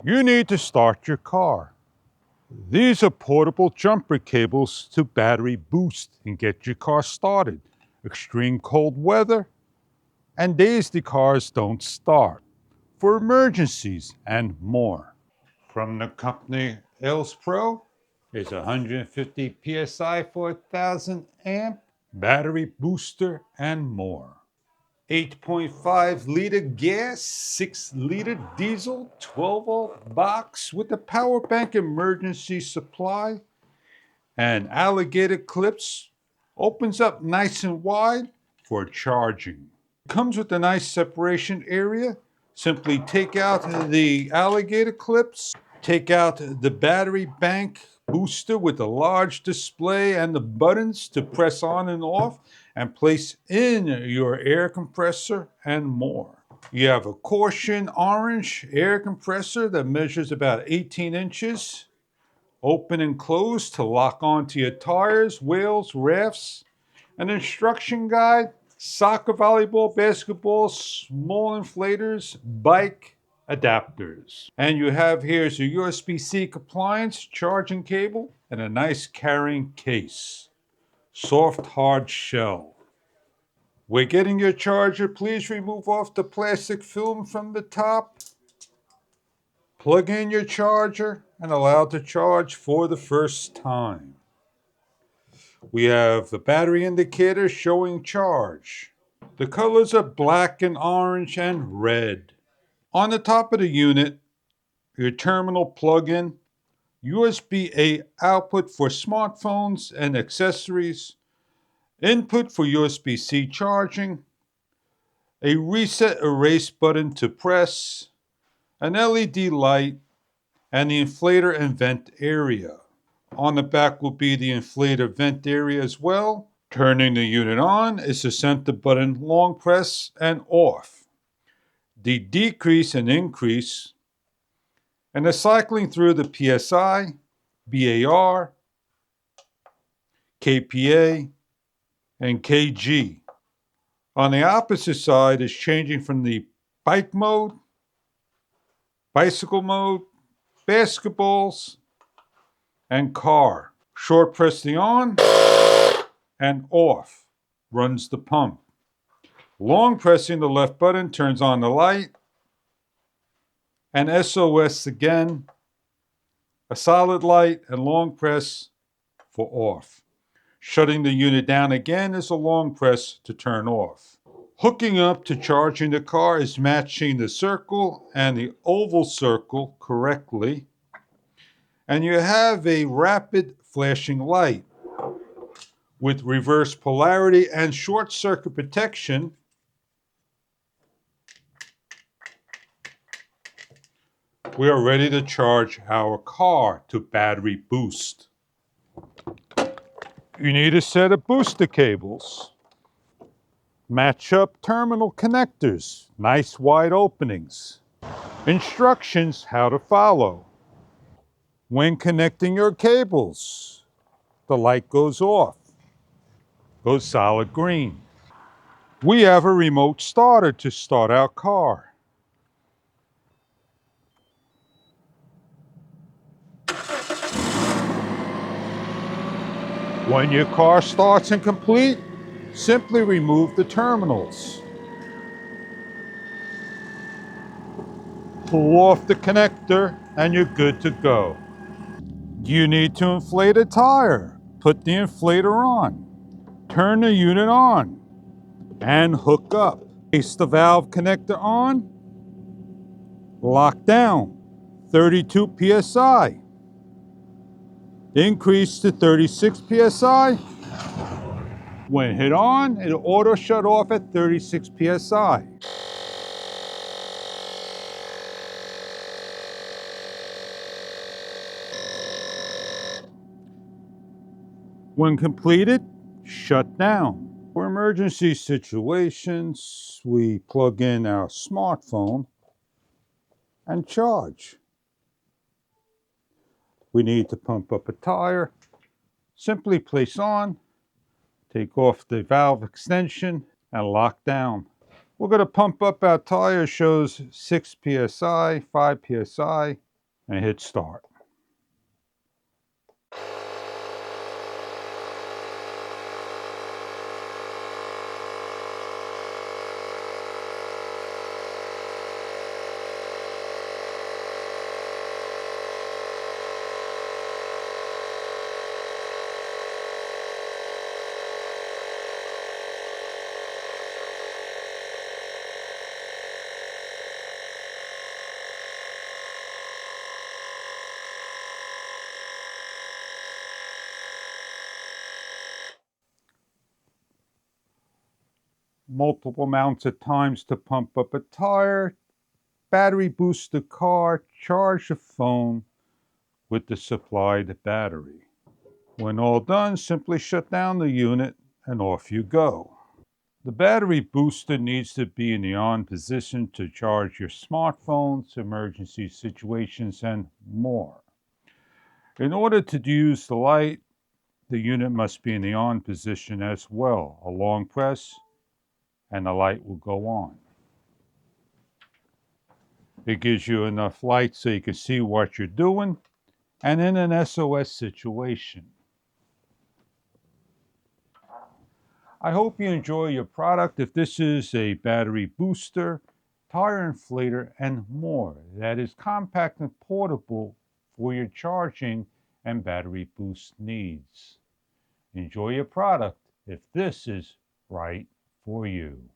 You need to start your car. These are portable jumper cables to battery boost and get your car started. Extreme cold weather and days the cars don't start. For emergencies and more. From the company Els Pro is 150 PSI for 1000 amp, battery booster and more. 8.5 liter gas, 6 liter diesel, 12-volt box with a power bank emergency supply, and alligator clips. Opens up nice and wide for charging. Comes with a nice separation area. Simply take out the alligator clips, take out the battery bank booster with a large display and the buttons to press on and off, and place in your air compressor and more. You have a caution orange air compressor that measures about 18 inches. Open and close to lock onto your tires, wheels, rafts. An instruction guide, soccer, volleyball, basketball, small inflators, bike adapters. And you have here is a USB-C compliance charging cable and a nice carrying case. Soft, hard shell. When getting your charger, please remove off the plastic film from the top. Plug in your charger and allow it to charge for the first time. We have the battery indicator showing charge. The colors are black and orange and red. On the top of the unit, your terminal plug-in, USB-A output for smartphones and accessories, input for USB-C charging, a reset erase button to press, an LED light, and the inflator and vent area. On the back will be the inflator vent area as well. Turning the unit on is the center button, long press and off. The decrease and increase, and the cycling through the PSI, BAR, KPA, and KG. On the opposite side is changing from the bike mode, bicycle mode, basketballs, and car. Short press the on and off runs the pump. Long pressing the left button turns on the light, and SOS again, a solid light, and long press for off. Shutting the unit down again is a long press to turn off. Hooking up to charging the car is matching the circle and the oval circle correctly. And you have a rapid flashing light with reverse polarity and short circuit protection. We are ready to charge our car to battery boost. You need a set of booster cables. Match up terminal connectors, nice wide openings. Instructions how to follow. When connecting your cables, the light goes off, goes solid green. We have a remote starter to start our car. When your car starts and complete, simply remove the terminals. Pull off the connector and you're good to go. You need to inflate a tire. Put the inflator on. Turn the unit on and hook up. Place the valve connector on. Lock down. 32 PSI. Increase to 36 PSI. When hit on, it'll auto shut off at 36 PSI. When completed, shut down. For emergency situations, we plug in our smartphone and charge. We need to pump up a tire. Simply place on, take off the valve extension, and lock down. We're going to pump up our tire, shows 6 PSI, 5 PSI. and hit start. Multiple amounts of times to pump up a tire, battery boost the car, charge the phone with the supplied battery. When all done, simply shut down the unit and off you go. The battery booster needs to be in the on position to charge your smartphones, emergency situations, and more. In order to use the light, the unit must be in the on position as well. A long press and the light will go on. It gives you enough light so you can see what you're doing and in an SOS situation. I hope you enjoy your product. If this is a battery booster, tire inflator, and more that is compact and portable for your charging and battery boost needs. Enjoy your product if this is right for you.